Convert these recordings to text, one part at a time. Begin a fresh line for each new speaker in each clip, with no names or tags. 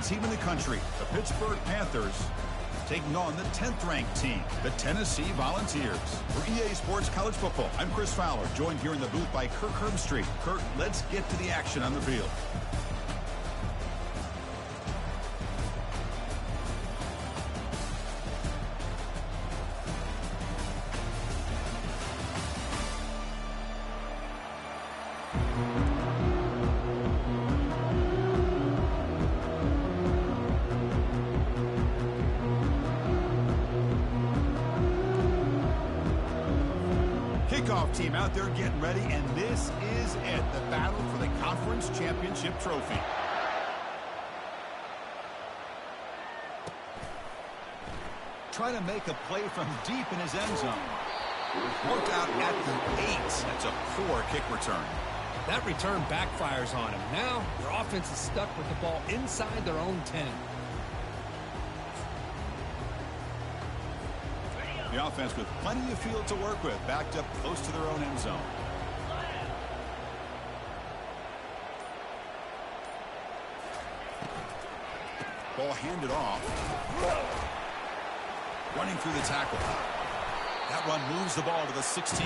team in the country, the Pittsburgh Panthers, taking on the 10th-ranked team, the Tennessee Volunteers. For EA Sports College Football, I'm Chris Fowler, joined here in the booth by Kirk Herbstreit. Kirk, let's get to the action on the field. Kickoff team out there getting ready, and this is it, the battle for the conference championship trophy. Trying to make a play from deep in his end zone. Worked out at the 8. That's a poor kick return.
That return backfires on him. Now their offense is stuck with the ball inside their own 10.
The offense with plenty of field to work with, backed up close to their own end zone. Ball handed off. Running through the tackle. That run moves the ball to the 16.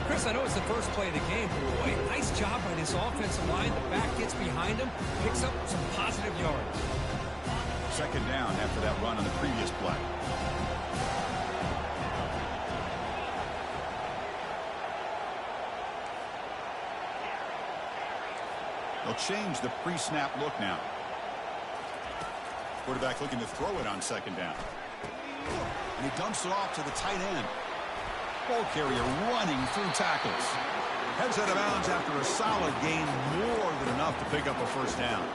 Chris, I know it's the first play of the game, boy. Nice job by this offensive line. The back gets behind him, picks up some positive yards.
Second down after that run on the previous play. They'll change the pre-snap look now. Quarterback looking to throw it on second down. And he dumps it off to the tight end. Ball carrier running through tackles. Heads out of bounds after a solid gain, more than enough to pick up a first down.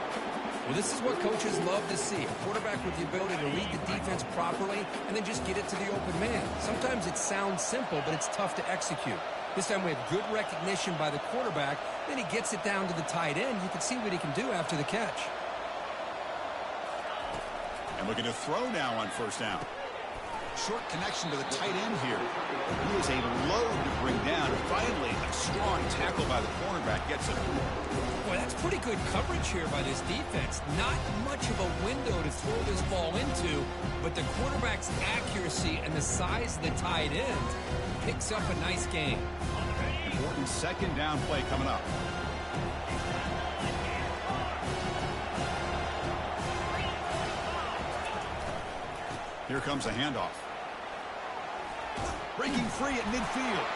Well, this is what coaches love to see. A quarterback with the ability to read the defense properly and then just get it to the open man. Sometimes it sounds simple, but it's tough to execute. This time we have good recognition by the quarterback. Then he gets it down to the tight end. You can see what he can do after the catch.
And looking to throw now on first down. Short connection to the tight end here. He is a load to bring down. Finally, a strong tackle by the cornerback gets it.
Boy, that's pretty good coverage here by this defense. Not much of a window to throw this ball into, but the quarterback's accuracy and the size of the tight end picks up a nice gain.
Important second down play coming up. Here comes a handoff. Breaking free at midfield.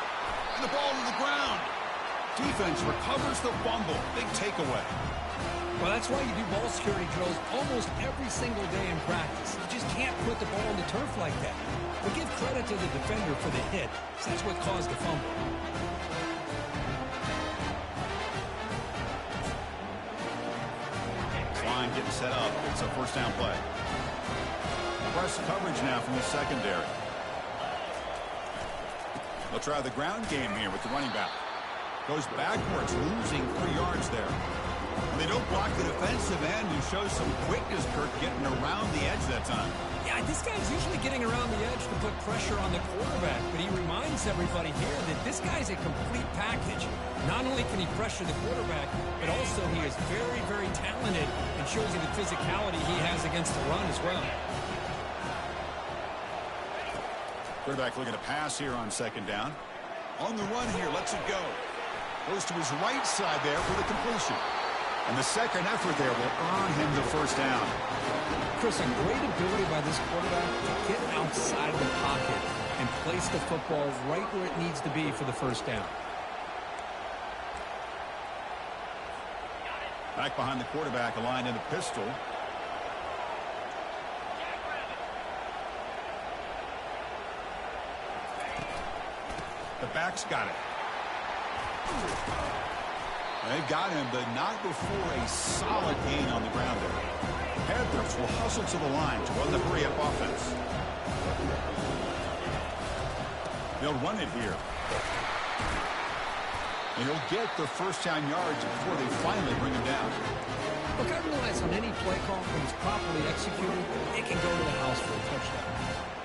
And the ball to the ground. Defense recovers the fumble. Big takeaway.
Well, that's why you do ball security drills almost every single day in practice. You just can't put the ball on the turf like that. But give credit to the defender for the hit, because that's what caused the fumble.
Line getting set up. It's a first down play. Press coverage now from the secondary. They'll try the ground game here with the running back. Goes backwards, losing 3 yards there. And they don't block the defensive end, who shows some quickness, Kirk, getting around the edge that time.
Yeah, this guy's usually getting around the edge to put pressure on the quarterback, but he reminds everybody here that this guy's a complete package. Not only can he pressure the quarterback, but also he is very, very talented and shows you the physicality he has against the run as well.
Quarterback looking to pass here on second down. On the run here, lets it go. Goes to his right side there for the completion. And the second effort there will earn him the first down.
Chris, a great ability by this quarterback to get outside of the pocket and place the football right where it needs to be for the first down.
Back behind the quarterback, aligned in the pistol. The back's got it. They've got him, but not before a solid gain on the ground there. Panthers will hustle to the line to run the hurry-up offense. They'll run it here. And he'll get the first-down yards before they finally bring him down.
Look, I realize on any play call, when it's properly executed, it can go to the house for a touchdown.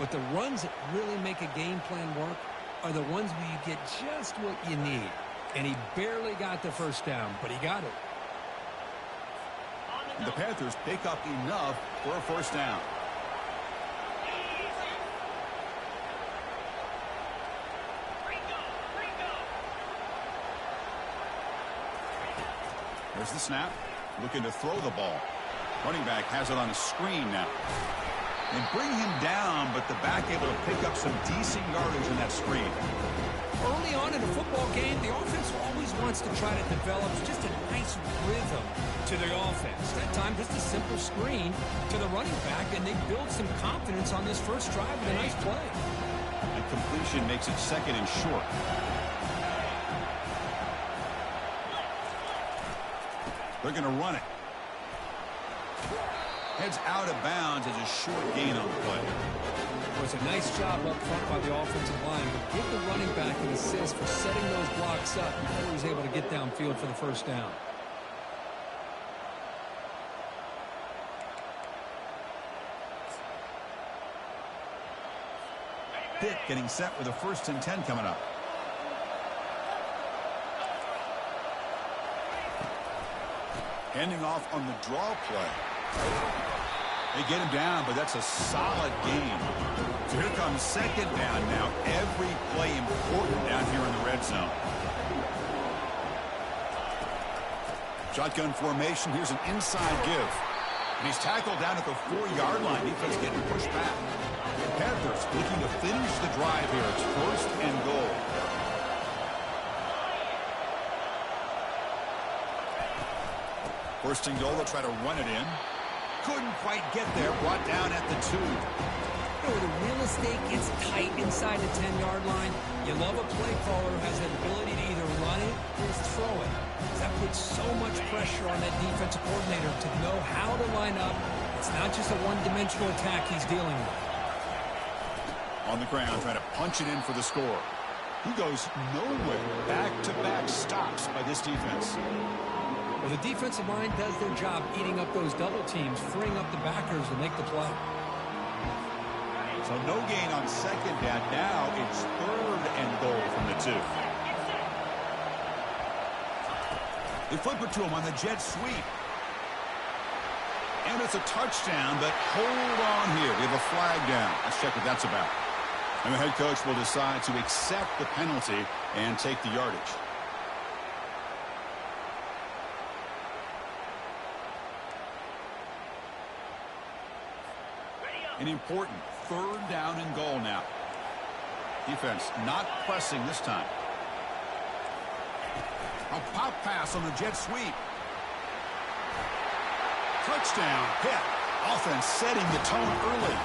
But the runs that really make a game plan work are the ones where you get just what you need. And he barely got the first down, but he got it.
And the Panthers pick up enough for a first down. There's the snap. Looking to throw the ball. Running back has it on a screen now. They bring him down, but the back able to pick up some decent yardage in that screen.
Early on in a football game, the offense always wants to try to develop just a nice rhythm to their offense. That time, just a simple screen to the running back, and they build some confidence on this first drive with a nice play.
And completion makes it second and short. They're going to run it. Heads out of bounds as a short gain on the play.
It was a nice job up front by the offensive line, but give the running back an assist for setting those blocks up before he was able to get downfield for the first down.
Pitt getting set with a 1st and 10 coming up. Handing off on the draw play. They get him down, but that's a solid gain. So here comes second down now. Every play important down here in the red zone. Shotgun formation. Here's an inside give. And he's tackled down at the 4-yard line. Defense getting pushed back. Panthers looking to finish the drive here. It's 1st and goal. First and goal, they'll try to run it in. Couldn't quite get there. Brought down at the 2.
Where the real estate gets tight inside the 10-yard line, you love a play caller who has the ability to either run it or throw it. That puts so much pressure on that defensive coordinator to know how to line up. It's not just a one-dimensional attack he's dealing with.
On the ground, trying to punch it in for the score. He goes nowhere. Back-to-back stops by this defense.
Well, the defensive line does their job eating up those double teams, freeing up the backers to make the play.
So no gain on second down. Now it's 3rd and goal from the 2. They flip it to him on the jet sweep. And it's a touchdown, but hold on here. We have a flag down. Let's check what that's about. And the head coach will decide to accept the penalty and take the yardage. An important 3rd down and goal now. Defense not pressing this time. A pop pass on the jet sweep. Touchdown, Pitt. Offense setting the tone early.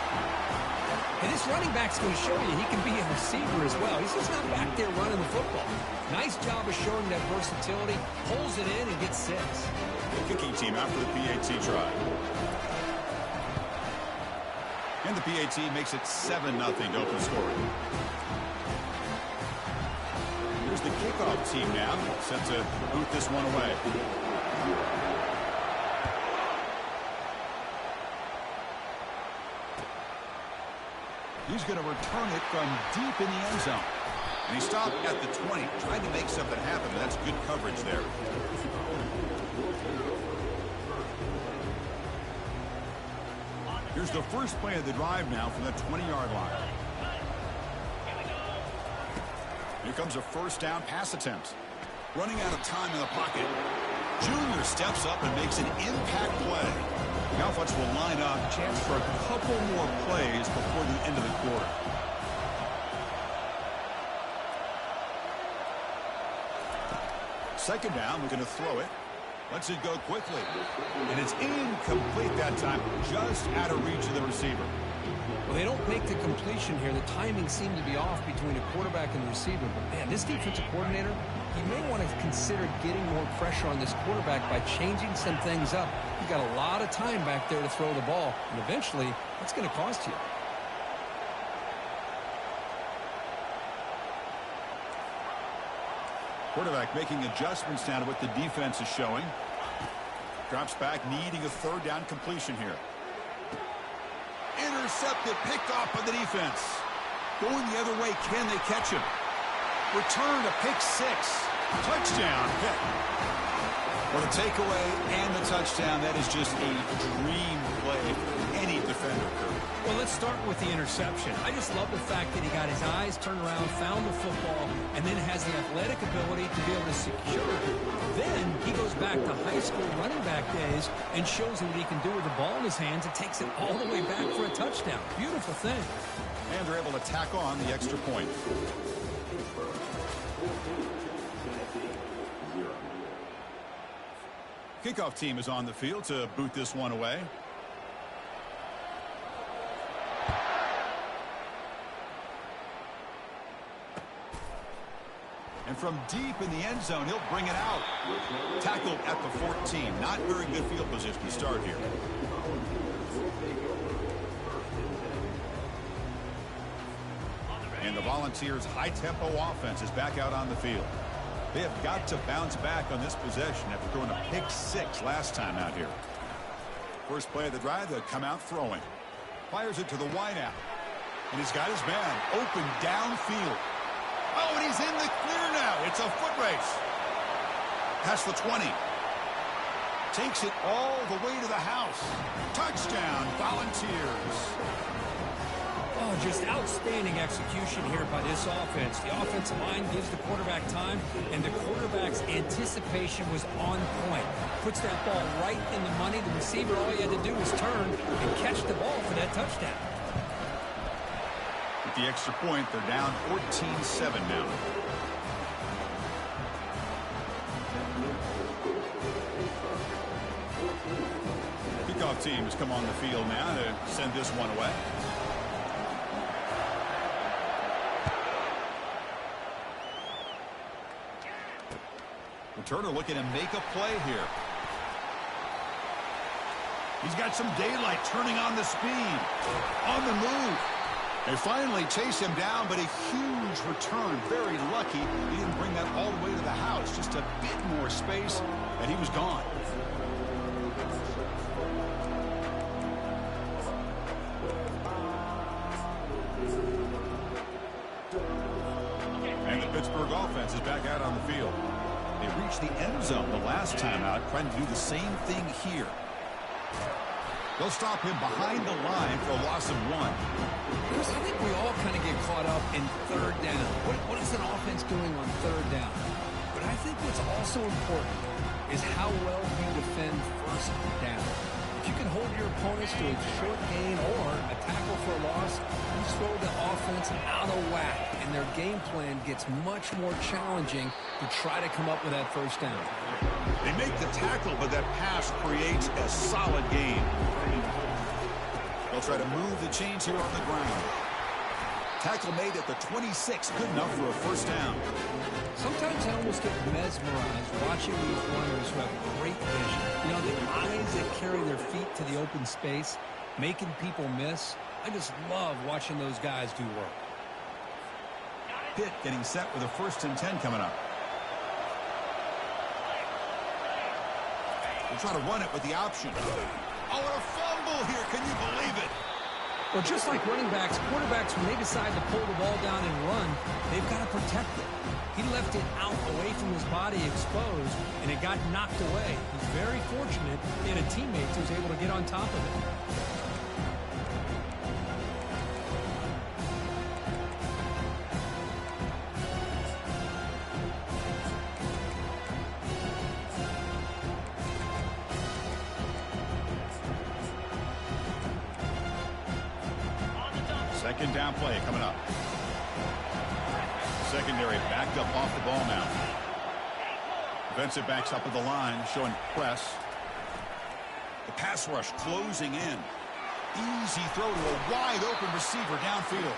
And this running back's going to show you he can be a receiver as well. He's just not back there running the football. Nice job of showing that versatility. Pulls it in and gets 6.
The kicking team after the PAT try. And the PAT makes it 7-0 to open scoring. Here's the kickoff team now, set to boot this one away. He's going to return it from deep in the end zone. And he stopped at the 20, trying to make something happen. That's good coverage there. Here's the first play of the drive now from the 20-yard line. Here comes a first down pass attempt. Running out of time in the pocket. Junior steps up and makes an impact play. The offense will line up. Chance for a couple more plays before the end of the quarter. Second down, we're going to throw it. Lets it go quickly. And it's incomplete that time, just out of reach of the receiver.
Well, they don't make the completion here. The timing seemed to be off between a quarterback and the receiver. But, man, this defensive coordinator, he may want to consider getting more pressure on this quarterback by changing some things up. He's got a lot of time back there to throw the ball. And eventually, that's going to cost you.
Quarterback making adjustments now to what the defense is showing. Drops back, needing a third down completion here. Intercepted, picked off by the defense. Going the other way, can they catch him? Return to pick 6. Touchdown, Pitt. Well, the takeaway and the touchdown, that is just a dream play for any defender, Kirk.
Well, let's start with the interception. I just love the fact that he got his eyes turned around, found the football, and then has the athletic ability to be able to secure it. Then he goes back to high school running back days and shows him what he can do with the ball in his hands and takes it all the way back for a touchdown. Beautiful thing.
And they're able to tack on the extra point. Kickoff team is on the field to boot this one away. And from deep in the end zone, he'll bring it out. Tackled at the 14. Not very good field position to start here. And the Volunteers' high-tempo offense is back out on the field. They have got to bounce back on this possession after throwing a pick-6 last time out here. First play of the drive, they'll come out throwing. Fires it to the wideout. And he's got his man open downfield. Oh, and he's in the clear now. It's a foot race. Past the 20. Takes it all the way to the house. Touchdown, Volunteers.
Oh, just outstanding execution here by this offense. The offensive line gives the quarterback time, and the quarterback's anticipation was on point. Puts that ball right in the money. The receiver, all he had to do was turn and catch the ball for that touchdown.
With the extra point, they're down 14-7 now. Kickoff team has come on the field now to send this one away. Turner looking to make a play here. He's got some daylight, turning on the speed. On the move. They finally chase him down, but a huge return. Very lucky he didn't bring that all the way to the house. Just a bit more space, and he was gone. And the Pittsburgh offense is back out on the field. They reached the end zone the last time out, trying to do the same thing here. They'll stop him behind the line for a loss of 1.
Chris, I think we all kind of get caught up in third down. What is an offense doing on third down? But I think what's also important is how well you defend first down. If you can hold your opponents to a short gain or a tackle for a loss, you throw the offense out of whack, and their game plan gets much more challenging to try to come up with that first down.
They make the tackle, but that pass creates a solid gain. They'll try to move the chains here on the ground. Tackle made at the 26, good enough for a first down.
Sometimes I almost get mesmerized watching these runners who have great vision. You know, the eyes that carry their feet to the open space, making people miss. I just love watching those guys do work.
Pitt getting set with a 1st and 10 coming up. We'll try to run it with the option. Oh, and a fumble here. Can you believe it?
Well, just like running backs, quarterbacks, when they decide to pull the ball down and run, they've got to protect it. He left it out away from his body exposed, and it got knocked away. He's very fortunate he had a teammate who was able to get on top of it.
Second down play coming up. Secondary backed up off the ball now. Defensive backs up at the line, showing press. The pass rush closing in. Easy throw to a wide-open receiver downfield.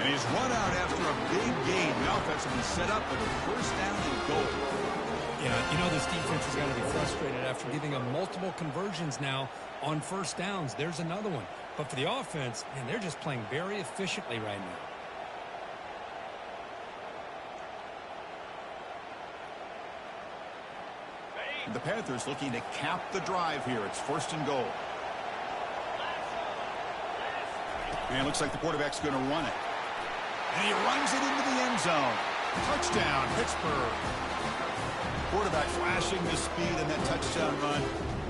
And he's run out after a big gain. The offense will be set up with a first down and goal.
Yeah, you know this defense has got to be frustrated after giving them multiple conversions now on first downs. There's another one. But for the offense, man, they're just playing very efficiently right now.
And the Panthers looking to cap the drive here. It's 1st and goal. And it looks like the quarterback's going to run it. And he runs it into the end zone. Touchdown, Pittsburgh. Quarterback flashing the speed in that touchdown run.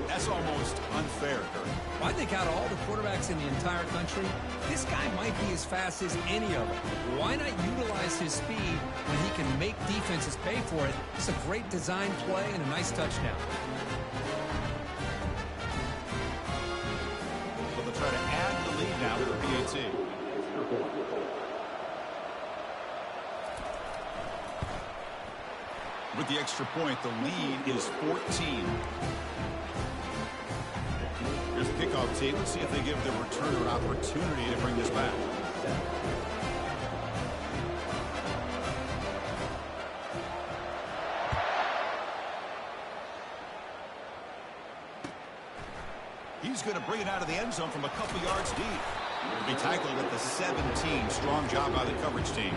That's almost unfair, Kurt.
Well, I think out of all the quarterbacks in the entire country, this guy might be as fast as any of them. Why not utilize his speed when he can make defenses pay for it? It's a great design play and a nice touchdown.
So they'll try to add the lead now with the PAT. With the extra point, the lead is 14. Here's the kickoff team. Let's see if they give the returner an opportunity to bring this back. He's going to bring it out of the end zone from a couple yards deep. He'll be tackled at the 17. Strong job by the coverage team.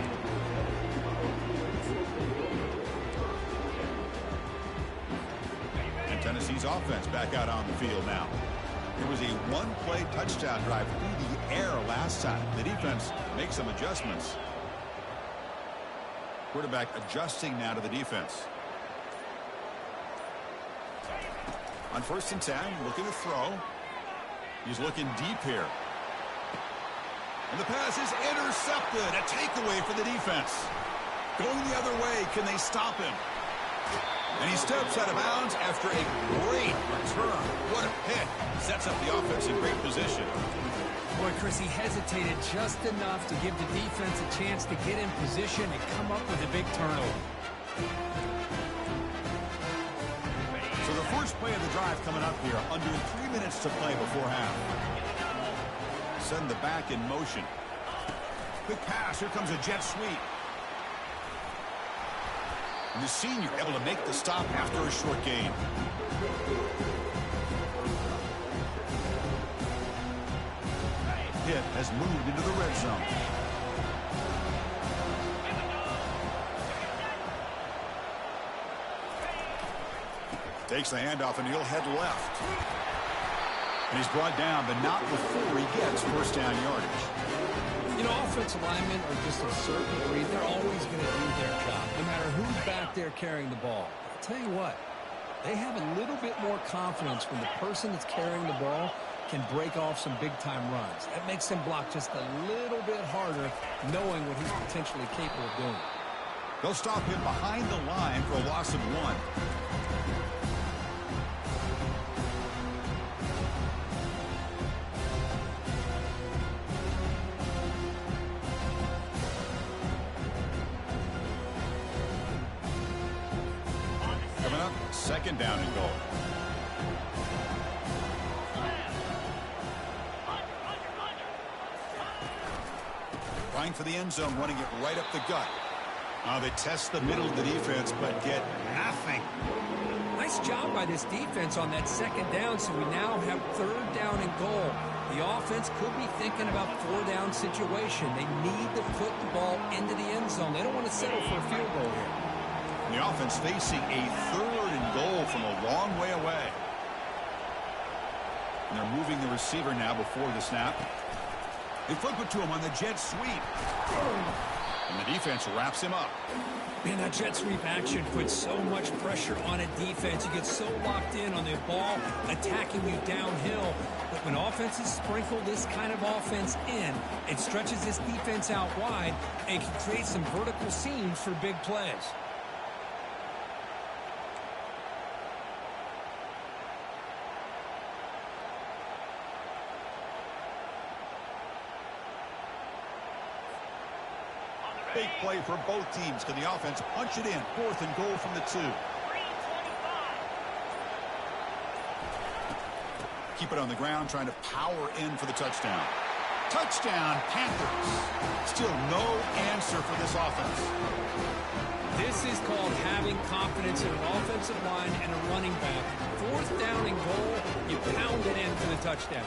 And Tennessee's offense back out on the field now. It was a one-play touchdown drive through the air last time. The defense makes some adjustments. Quarterback adjusting now to the defense. On 1st and 10, looking to throw. He's looking deep here. And the pass is intercepted. A takeaway for the defense. Going the other way, can they stop him? And he steps out of bounds after a great return. What a pick. Sets up the offense in great position.
Boy, Chris, he hesitated just enough to give the defense a chance to get in position and come up with a big turnover.
So the first play of the drive coming up here. Under 3 minutes to play before half. Send the back in motion. Quick pass. Here comes a jet sweep. And the senior able to make the stop after a short gain. Pitt has moved into the red zone. Takes the handoff and he'll head left. And he's brought down, but not before he gets first down yardage.
You know, offensive linemen are just a certain breed. They're always going to do their job, no matter who's back there carrying the ball. I'll tell you what, they have a little bit more confidence when the person that's carrying the ball can break off some big-time runs. That makes them block just a little bit harder, knowing what he's potentially capable of doing.
They'll stop him behind the line for a loss of 1. Coming up, 2nd down and goal. Trying for the end zone, running it right up the gut. They test the middle of the defense, but get nothing.
Nice job by this defense on that 2nd down, so we now have 3rd down and goal. The offense could be thinking about 4-down situation. They need to put the ball into the end zone. They don't want to settle for a field goal here.
And the offense facing a 3rd and goal from a long way away. And they're moving the receiver now before the snap. They flip it to him on the jet sweep. And the defense wraps him up.
Man, that jet sweep action puts so much pressure on a defense. You get so locked in on the ball attacking you downhill. But when offenses sprinkle this kind of offense in, it stretches this defense out wide and can create some vertical seams for big plays.
Big play for both teams. Can the offense punch it in? 4th and goal from the 2. Keep it on the ground, trying to power in for the touchdown. Touchdown, Panthers. Still no answer for this offense.
This is called having confidence in an offensive line and a running back. 4th down and goal, you pound it in for the touchdown.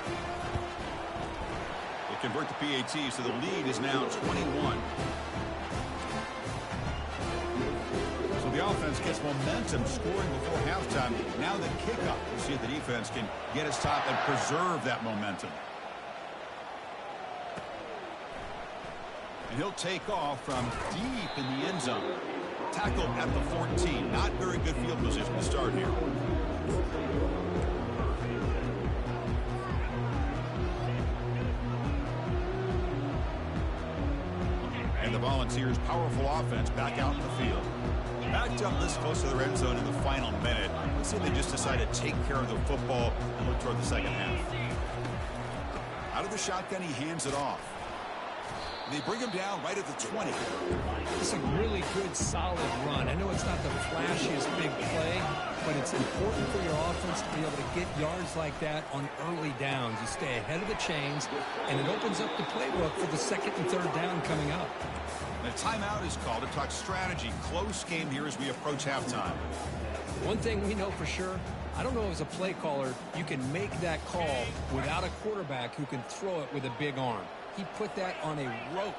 They convert the PAT, so the lead is now 21. So the offense gets momentum scoring before halftime. Now the kickoff. We'll see if the defense can get his top and preserve that momentum. And he'll take off from deep in the end zone. Tackled at the 14. Not very good field position to start here. And the Volunteers' powerful offense back out in the field. Backed up this close to their end zone in the final minute. Let's see if they just decide to take care of the football and look toward the second half. Out of the shotgun, he hands it off. They bring him down right at the 20.
It's a really good, solid run. I know it's not the flashiest big play, but it's important for your offense to be able to get yards like that on early downs. You stay ahead of the chains, and it opens up the playbook for the second and third down coming up.
And a timeout is called to talk strategy. Close game here as we approach halftime.
One thing we know for sure, I don't know as a play caller, you can make that call without a quarterback who can throw it with a big arm. He put that on a rope.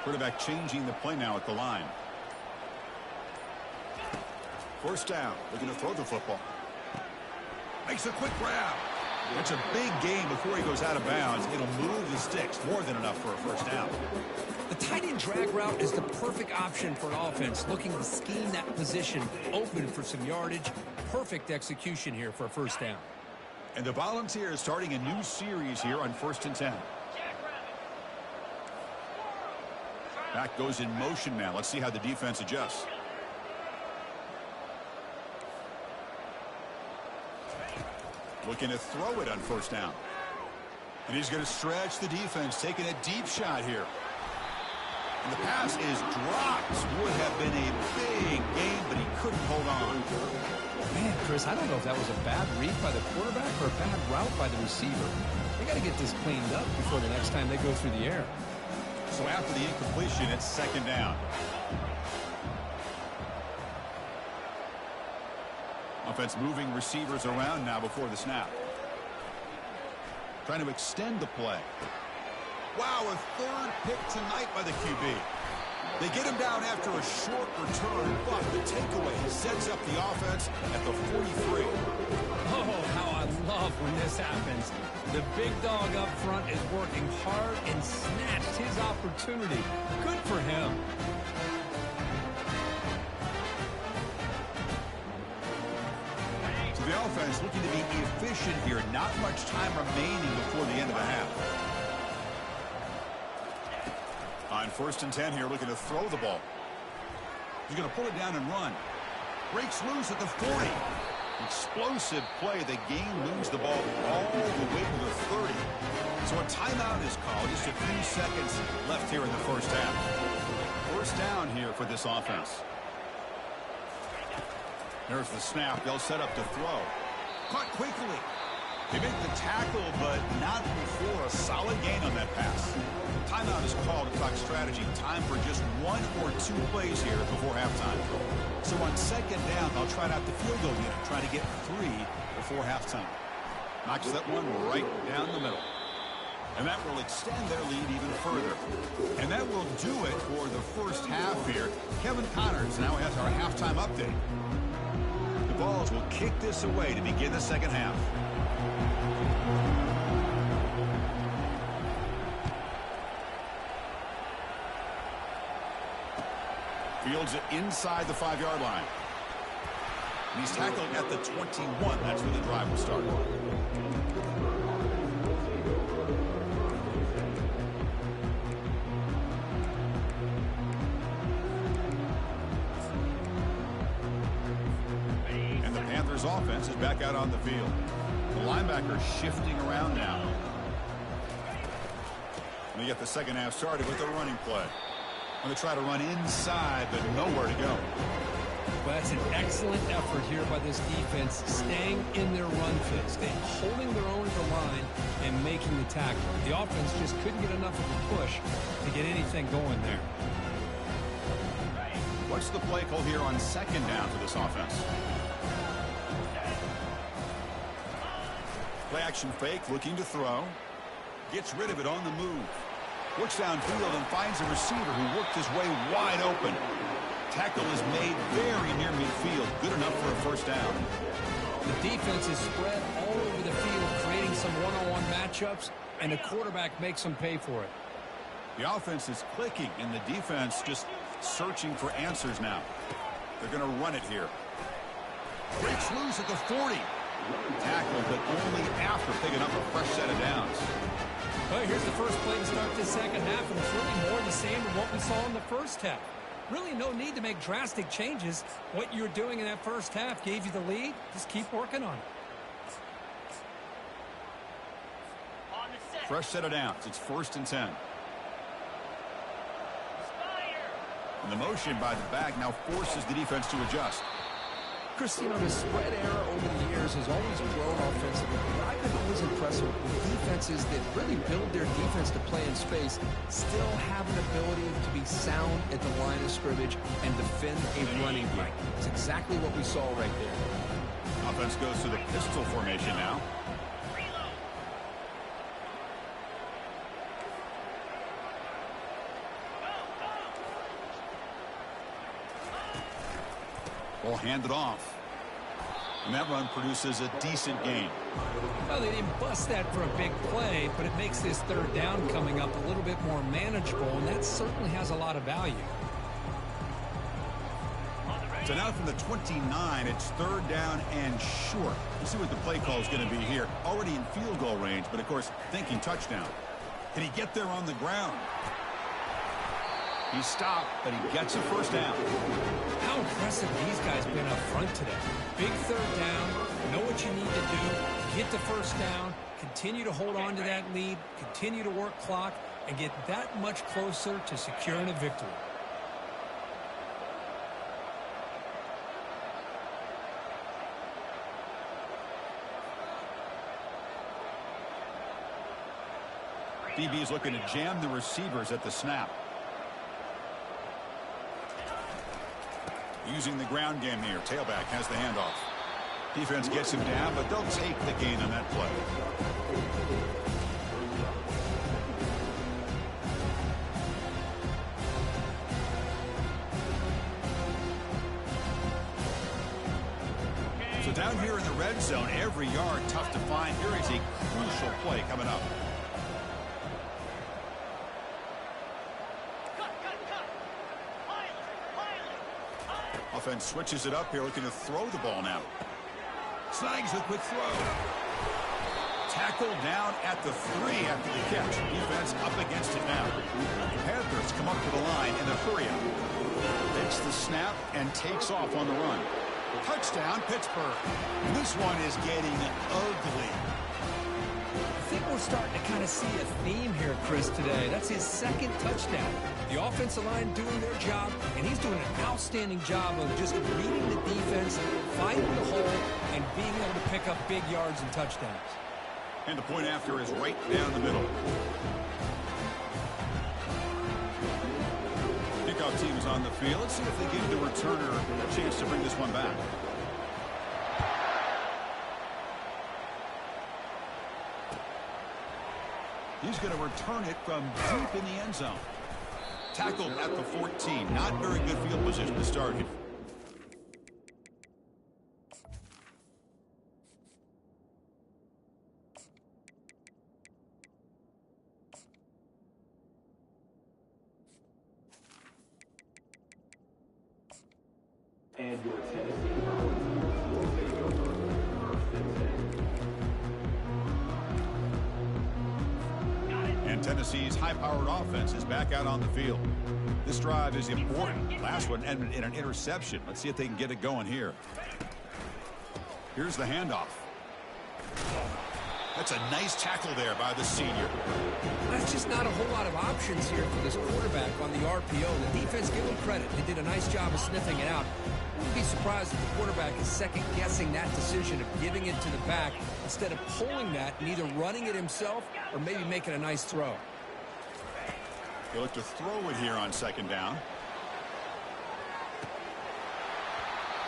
Quarterback changing the play now at the line. First down, looking to throw the football. Makes a quick grab. It's a big gain before he goes out of bounds. It'll move the sticks more than enough for a first down.
The tight end drag route is the perfect option for an offense looking to scheme that position open for some yardage. Perfect execution here for a first down.
And the Volunteers starting a new series here on 1st and 10. Back goes in motion now. Let's see how the defense adjusts. Looking to throw it on first down. And he's going to stretch the defense, taking a deep shot here. And the pass is dropped. Would have been a big game, but he couldn't hold on.
Man, Chris, I don't know if that was a bad read by the quarterback or a bad route by the receiver. They got to get this cleaned up before the next time they go through the air.
So after the incompletion, it's second down. Offense moving receivers around now before the snap. Trying to extend the play. Wow, a third pick tonight by the QB. They get him down after a short return, but the takeaway sets up the offense at the 43.
Oh, how I love when this happens. The big dog up front is working hard and snatched his opportunity. Good for him.
So the offense looking to be efficient here. Not much time remaining before the end of the half. On 1st and 10 here, looking to throw the ball. He's going to pull it down and run. Breaks loose at the 40. Explosive play. The game moves the ball all the way to the 30. So a timeout is called. Just a few seconds left here in the first half. First down here for this offense. There's the snap. They'll set up to throw. Caught quickly. They make the tackle, but not before a solid gain on that pass. Timeout is called to talk strategy. Time for just 1 or 2 plays here before halftime. So on second down, they'll try out the field goal unit, trying to get 3 before halftime. Knocks that one right down the middle. And that will extend their lead even further. And that will do it for the first half here. Kevin Connors now has our halftime update. The Vols will kick this away to begin the second half. Fields it inside the 5-yard line. And he's tackled at the 21. That's where the drive will start. And the Panthers offense is back out on the field. The linebacker shifting around now. And they get the second half started with a running play. Going to try to run inside, but nowhere to go.
Well, that's an excellent effort here by this defense, staying in their run fit, staying holding their own at the line and making the tackle. The offense just couldn't get enough of a push to get anything going there.
What's the play call here on second down for this offense? Play action fake, looking to throw. Gets rid of it on the move. Works downfield and finds a receiver who worked his way wide open. Tackle is made very near midfield. Good enough for a first down.
The defense is spread all over the field, creating some one-on-one matchups, and the quarterback makes them pay for it.
The offense is clicking, and the defense just searching for answers now. They're going to run it here. Breaks loose at the 40. Tackled, but only after picking up a fresh set of downs.
Well, here's the first play to start this second half, and it's really more the same of what we saw in the first half. Really no need to make drastic changes. What you're doing in that first half gave you the lead. Just keep working on it.
Fresh set of downs. It's 1st and 10. And the motion by the back now forces the defense to adjust.
Chris, you know, the spread era over the years has always grown offensively, but I've been always impressed with defenses that really build their defense to play in space, still have an ability to be sound at the line of scrimmage and defend a running game. It's exactly what we saw right there.
Offense goes to the pistol formation now. Ball handed off. And that run produces a decent gain.
Well, they didn't bust that for a big play, but it makes this third down coming up a little bit more manageable, and that certainly has a lot of value.
So now from the 29, it's 3rd down and short. Let's see what the play call is going to be here. Already in field goal range, but of course, thinking touchdown. Can he get there on the ground? He stopped, but he gets a first down.
How impressive these guys been up front today. Big third down, know what you need to do, get the first down, continue to hold on to that lead, continue to work clock, and get that much closer to securing a victory.
DB is looking to jam the receivers at the snap. Using the ground game here. Tailback has the handoff. Defense gets him down, but they'll take the gain on that play. So down here in the red zone, every yard tough to find. Here is a crucial play coming up. Offense switches it up here, looking to throw the ball now. Snags a quick throw. Tackled down at the 3 after the catch. Defense up against it now. The Panthers come up to the line in a hurry up. Takes the snap and takes off on the run. Touchdown, Pittsburgh. This one is getting ugly.
I think we're starting to kind of see a theme here, Chris, today. That's his 2nd touchdown. The offensive line doing their job, and he's doing an outstanding job of just reading the defense, finding the hole, and being able to pick up big yards and touchdowns.
And the point after is right down the middle. Kickoff team is on the field. Let's see if they give the returner a chance to bring this one back. He's going to return it from deep in the end zone. Tackled at the 14. Not very good field position to start him.
And your Tennessee.
And Tennessee's high-powered offense is back out on the field. This drive is important. Last one ended in an interception. Let's see if they can get it going here. Here's the handoff. That's a nice tackle there by the senior.
That's just not a whole lot of options here for this quarterback on the RPO. The defense, give them credit. They did a nice job of sniffing it out. Wouldn't be surprised if the quarterback is second-guessing that decision of giving it to the back instead of pulling that and either running it himself or maybe making a nice throw.
They look to throw it here on 2nd down.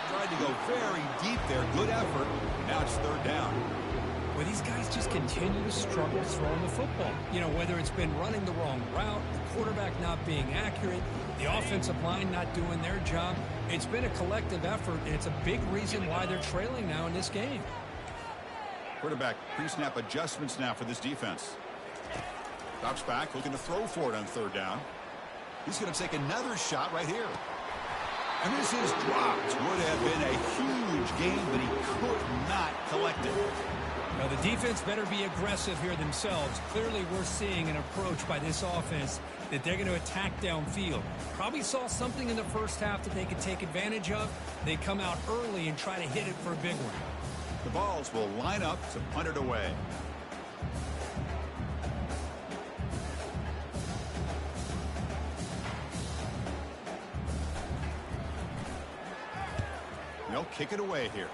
Tried to go very deep there. Good effort. Now it's 3rd down.
Well, these guys just continue to struggle throwing the football. You know, whether it's been running the wrong route, the quarterback not being accurate, the offensive line not doing their job. It's been a collective effort, and it's a big reason why they're trailing now in this game.
Quarterback pre-snap adjustments now for this defense. Drops back, looking to throw for it on third down. He's going to take another shot right here. And this is dropped. Would have been a huge gain, but he could not collect it.
Now, the defense better be aggressive here themselves. Clearly, we're seeing an approach by this offense that they're going to attack downfield. Probably saw something in the first half that they could take advantage of. They come out early and try to hit it for a big one.
The balls will line up to punt it away. They'll kick it away here.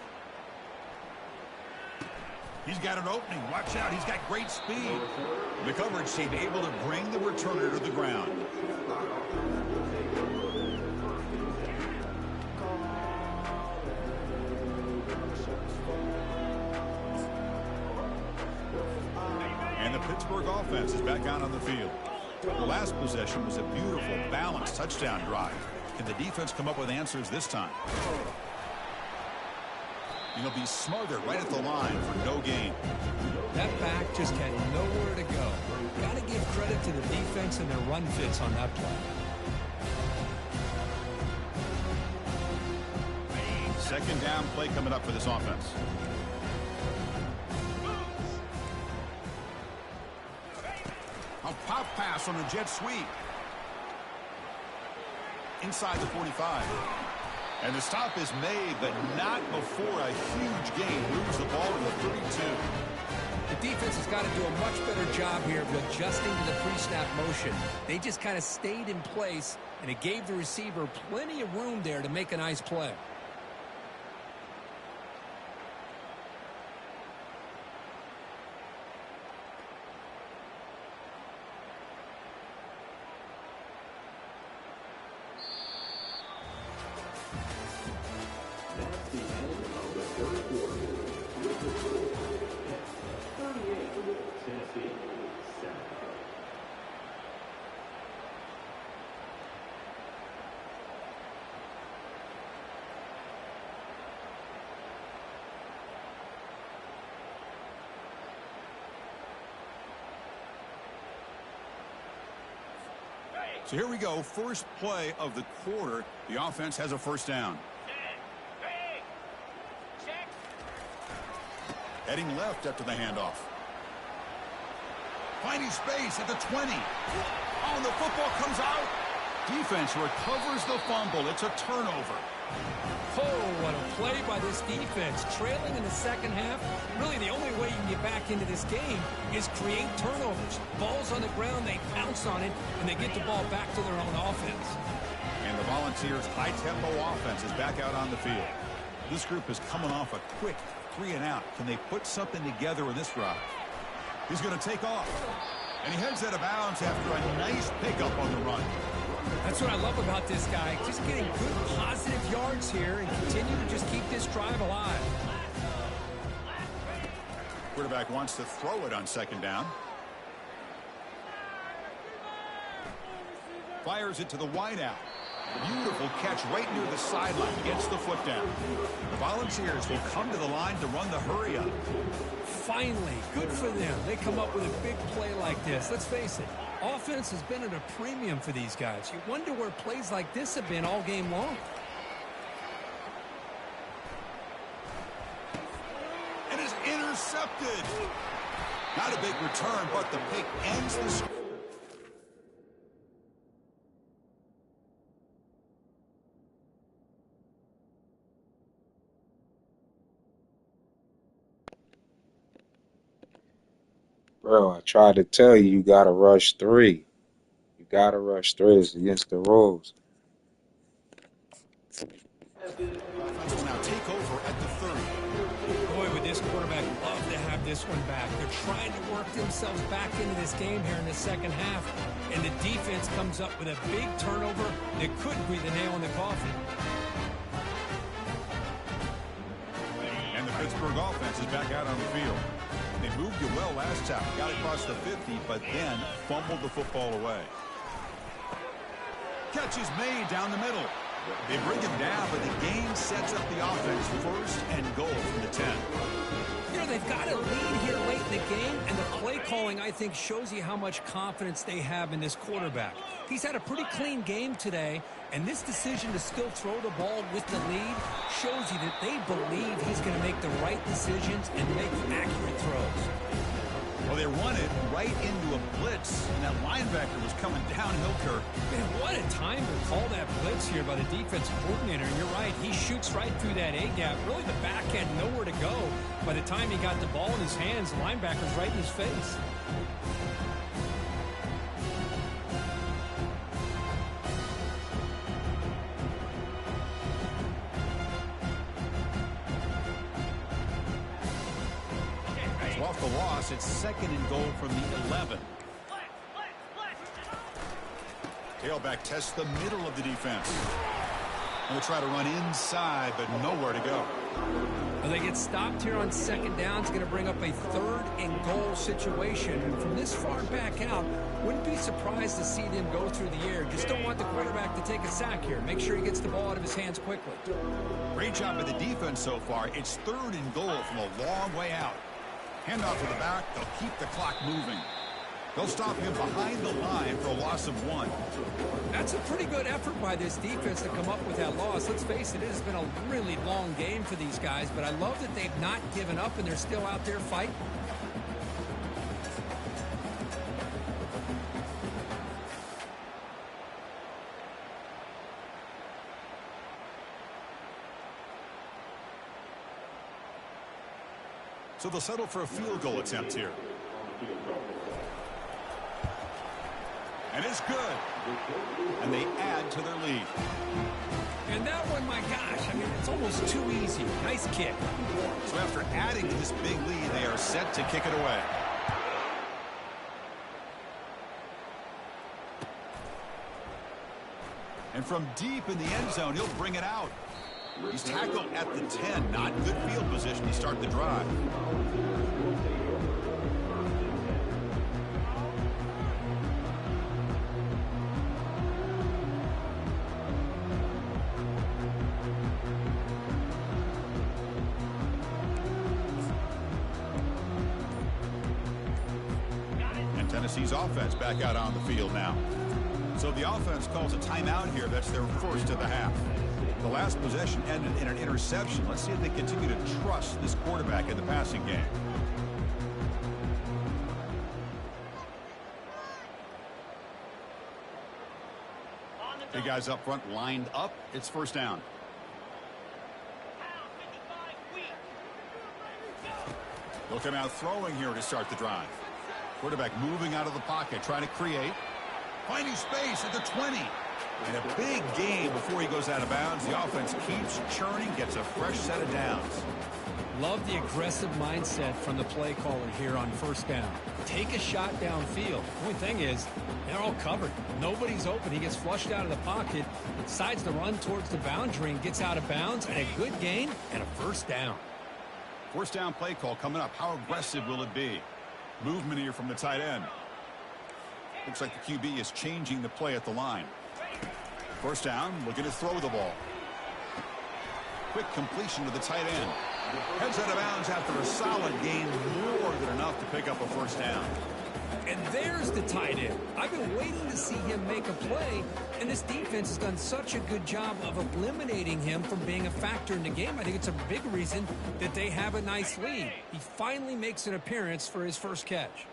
He's got an opening. Watch out. He's got great speed. The coverage team able to bring the returner to the ground. And the Pittsburgh offense is back out on the field. The last possession was a beautiful, balanced touchdown drive. Can the defense come up with answers this time? He'll be smothered right at the line for no gain.
That back just had nowhere to go. Got to give credit to the defense and their run fits on that play.
Second down play coming up for this offense. A pop pass on a jet sweep. Inside the 45. And the stop is made, but not before a huge gain. Moves the ball to the 32.
The defense has got to do a much better job here of adjusting to the pre-snap motion. They just kind of stayed in place, and it gave the receiver plenty of room there to make a nice play.
So here we go. First play of the quarter. The offense has a first down. Heading left after the handoff. Finding space at the 20. Oh, and the football comes out. Defense recovers the fumble. It's a turnover.
Oh, what a play by this defense. Trailing in the second half. Really, the only way you can get back into this game is create turnovers. Ball's on the ground, they pounce on it, and they get the ball back to their own offense.
And the Volunteers' high-tempo offense is back out on the field. This group is coming off a quick 3-and-out. Can they put something together in this drive? He's going to take off. And he heads out of bounds after a nice pickup on the run.
That's what I love about this guy. Just getting good, positive yards here and continue to just keep this drive alive.
Quarterback wants to throw it on second down. Fires it to the wideout. Beautiful catch right near the sideline. Gets the foot down. The Volunteers will come to the line to run the hurry up.
Finally, good for them. They come up with a big play like this. Let's face it, offense has been at a premium for these guys. You wonder where plays like this have been all game long.
It is intercepted. Not a big return, but the pick ends the score.
Bro, I tried to tell you, you got to rush 3. You got to rush 3. It's against the rules.
Offense will now take over at the 30.
Boy, would this quarterback love to have this one back. They're trying to work themselves back into this game here in the second half, and the defense comes up with a big turnover that could be the nail in the coffin.
And the Pittsburgh offense is back out on the field. They moved you well last time. Got across the 50, but then fumbled the football away. Catch is made down the middle. They bring him down, but the game sets up the offense. First and goal from the 10.
You know, they've got a lead here late in the game, and the play calling, I think, shows you how much confidence they have in this quarterback. He's had a pretty clean game today, and this decision to still throw the ball with the lead shows you that they believe he's going to make the right decisions and make accurate throws.
Well, they run it right into a blitz, and that linebacker was coming downhill, Kirk.
Man, what a time to call that blitz here by the defensive coordinator. And you're right, he shoots right through that A-gap. Really, the back had nowhere to go. By the time he got the ball in his hands, the linebacker's right in his face.
Off the loss, it's second and goal from the 11. Tailback tests the middle of the defense. They'll try to run inside, but nowhere to go.
Well, they get stopped here on second down. It's going to bring up a third and goal situation. And from this far back out, wouldn't be surprised to see them go through the air. Just don't want the quarterback to take a sack here. Make sure he gets the ball out of his hands quickly.
Great job by the defense so far. It's third and goal from a long way out. Handoff to the back. They'll keep the clock moving. They'll stop him behind the line for a loss of 1.
That's a pretty good effort by this defense to come up with that loss. Let's face it, it has been a really long game for these guys, but I love that they've not given up and they're still out there fighting.
So they'll settle for a field goal attempt here. And it's good. And they add to their lead.
And that one, my gosh, I mean, it's almost too easy. Nice kick.
So after adding to this big lead, they are set to kick it away. And from deep in the end zone, he'll bring it out. He's tackled at the 10. Not good field position to start the drive. And Tennessee's offense back out on the field now. So the offense calls a timeout here. That's their first of the half. The last possession ended in an interception. Let's see if they continue to trust this quarterback in the passing game. Big guys up front lined up. It's first down. They'll come out throwing here to start the drive. Quarterback moving out of the pocket, trying to create. Finding space at the 20. And a big game before he goes out of bounds. The offense keeps churning, gets a fresh set of downs.
Love the aggressive mindset from the play caller here on first down. Take a shot downfield. The only thing is, they're all covered. Nobody's open. He gets flushed out of the pocket, decides to run towards the boundary and gets out of bounds. And a good gain and a first down.
First down play call coming up. How aggressive will it be? Movement here from the tight end. Looks like the QB is changing the play at the line. First down, looking to throw the ball. Quick completion to the tight end. Heads out of bounds after a solid gain, more than enough to pick up a first down.
And there's the tight end. I've been waiting to see him make a play, and this defense has done such a good job of eliminating him from being a factor in the game. I think it's a big reason that they have a nice lead. He finally makes an appearance for his first catch.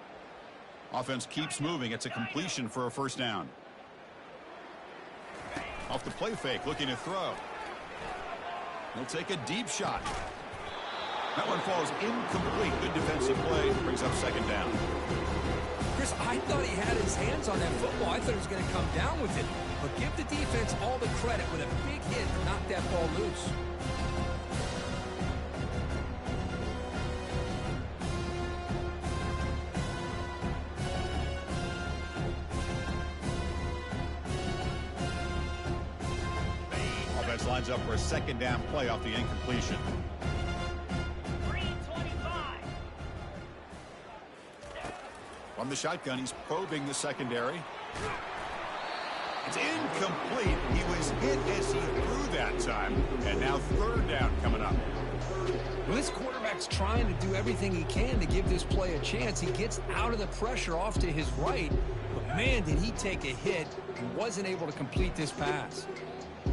Offense keeps moving. It's a completion for a first down. Off the play fake, looking to throw. He'll take a deep shot. That one falls incomplete. Good defensive play. Brings up second down.
Chris, I thought he had his hands on that football. I thought he was going to come down with it. But give the defense all the credit with a big hit to knock that ball loose.
Offense lines up for a second down play off the incompletion. From the shotgun, he's probing the secondary. It's incomplete. He was hit as he threw that time. And now third down coming up.
Well, this quarterback's trying to do everything he can to give this play a chance. He gets out of the pressure off to his right. But, man, did he take a hit and wasn't able to complete this pass.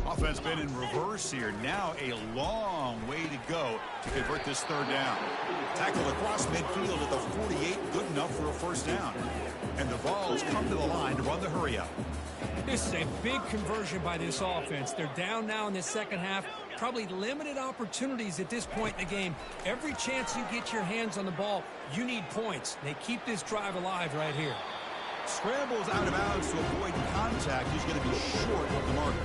Offense been in reverse here. Now a long way to go to convert this third down. Tackle across midfield at the 48. Good enough for a first down. And the Vols come to the line to run the hurry-up.
This is a big conversion by this offense. They're down now in the second half. Probably limited opportunities at this point in the game. Every chance you get your hands on the ball, you need points. They keep this drive alive right here.
Scrambles out of bounds to avoid contact. He's going to be short of the mark.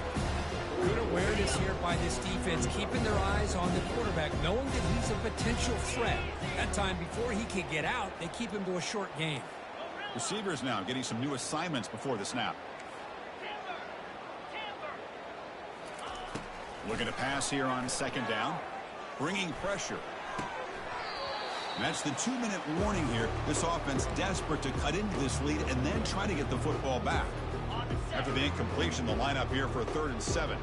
Good awareness here by this defense, keeping their eyes on the quarterback, knowing that he's a potential threat. That time before he can get out, they keep him to a short game.
Receivers now getting some new assignments before the snap. Looking to pass here on second down. Bringing pressure. And that's the 2-minute warning here. This offense desperate to cut into this lead and then try to get the football back. After the incompletion, the lineup here for a 3rd and 7.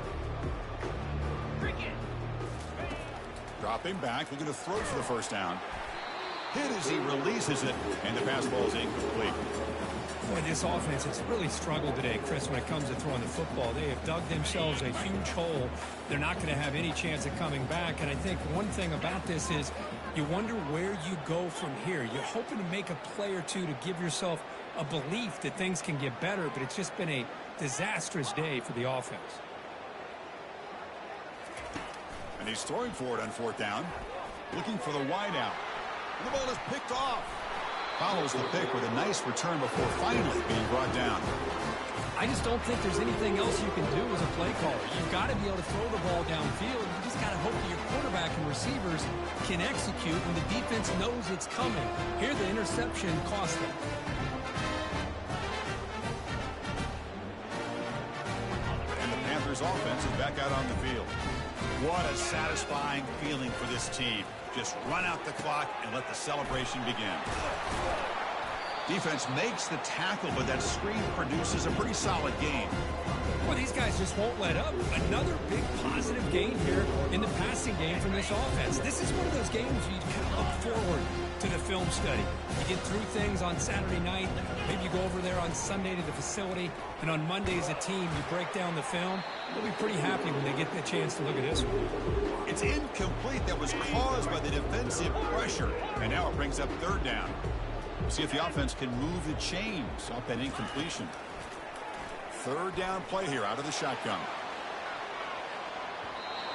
Dropping back, looking to throw for the first down. Hit as he releases it, and the pass ball is incomplete.
Boy, this offense has really struggled today, Chris, when it comes to throwing the football. They have dug themselves a huge hole. They're not going to have any chance of coming back. And I think one thing about this is you wonder where you go from here. You're hoping to make a play or two to give yourself a belief that things can get better, but it's just been a disastrous day for the offense.
And he's throwing for it on 4th down. Looking for the wideout. And the ball is picked off. Follows the pick with a nice return before finally being brought down.
I just don't think there's anything else you can do as a play caller. You've got to be able to throw the ball downfield. You just got to hope that your quarterback and receivers can execute when the defense knows it's coming. Here, the interception cost them.
And the Panthers offense is back out on the field. What a satisfying feeling for this team. Just run out the clock and let the celebration begin. Defense makes the tackle, but that screen produces a pretty solid game.
Well, these guys just won't let up. Another big positive gain here in the passing game from this offense. This is one of those games you kind of look forward to the film study. You get through things on Saturday night. Maybe you go over there on Sunday to the facility, and on Monday as a team, you break down the film. They'll be pretty happy when they get the chance to look at this one.
It's incomplete. That was caused by the defensive pressure, and now it brings up 3rd down. We'll see if the offense can move the chains off that incompletion. 3rd down play here out of the shotgun.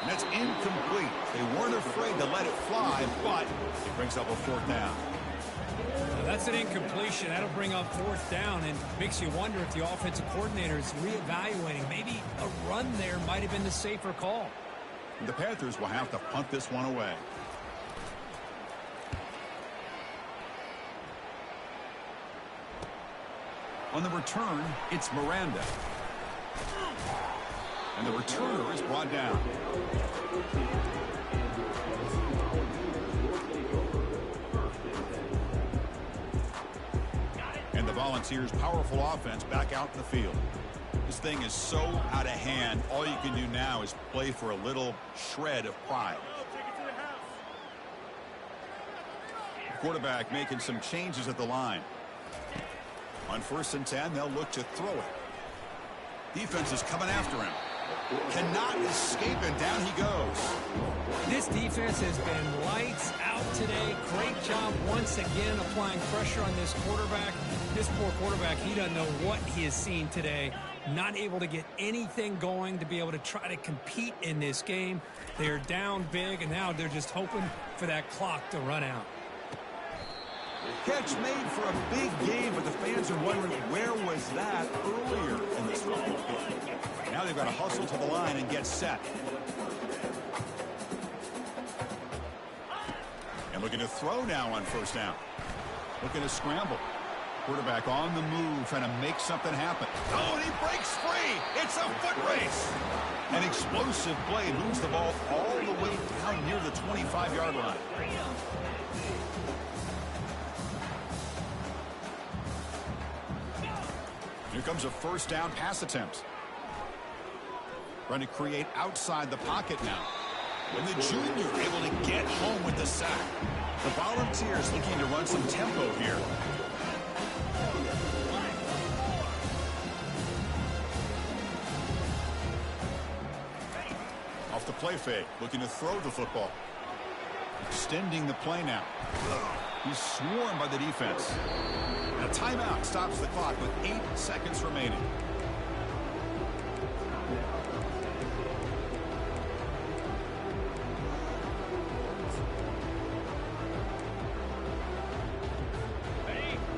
And that's incomplete. They weren't afraid to let it fly, but it brings up a 4th down.
Now that's an incompletion. That'll bring up 4th down and makes you wonder if the offensive coordinator is reevaluating. Maybe a run there might have been the safer call.
And the Panthers will have to punt this one away. On the return, it's Miranda. And the returner is brought down. And the Volunteers' powerful offense back out in the field. This thing is so out of hand, all you can do now is play for a little shred of pride. The quarterback making some changes at the line. On 1st and 10, they'll look to throw it. Defense is coming after him. Cannot escape, and down he goes.
This defense has been lights out today. Great job once again applying pressure on this quarterback. This poor quarterback, he doesn't know what he has seen today. Not able to get anything going to be able to try to compete in this game. They're down big, and now they're just hoping for that clock to run out.
Catch made for a big game, but the fans are wondering where was that earlier in this football game. Now they've got to hustle to the line and get set. And looking to throw now on 1st down. Looking to scramble. Quarterback on the move, trying to make something happen. Oh, and he breaks free. It's a foot race. An explosive play moves the ball all the way down near the 25-yard line. Here comes a first down pass attempt. Trying to create outside the pocket now. And the junior able to get home with the sack. The Volunteers looking to run some tempo here. Off the play fake, looking to throw the football. Extending the play now. He's swarmed by the defense. And a timeout stops the clock with 8 seconds remaining.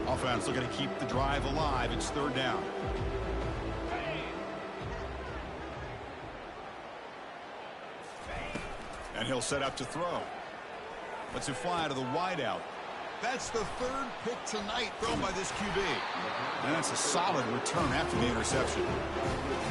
Offense looking to keep the drive alive. It's third down. And he'll set up to throw. Lets it fly to the wideout. That's the third pick tonight thrown by this QB. And that's a solid return after the interception.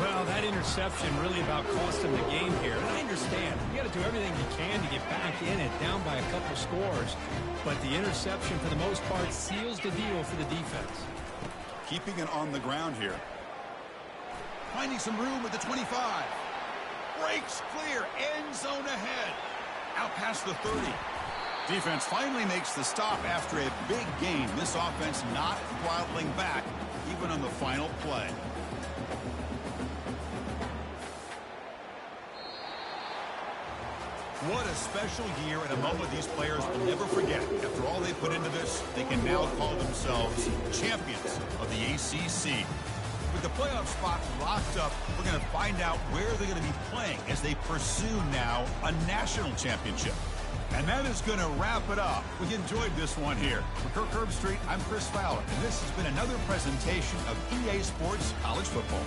Well, that interception really about cost him the game here. And I understand. You got to do everything you can to get back in it, down by a couple scores. But the interception, for the most part, seals the deal for the defense.
Keeping it on the ground here. Finding some room with the 25. Breaks clear. End zone ahead. Out past the 30. Defense finally makes the stop after a big game. This offense not throttling back, even on the final play. What a special year and a moment these players will never forget. After all they put into this, they can now call themselves champions of the ACC. With the playoff spot locked up, we're going to find out where they're going to be playing as they pursue now a national championship. And that is going to wrap it up. We enjoyed this one here. For Kirk Herbstreit, I'm Chris Fowler, and this has been another presentation of EA Sports College Football.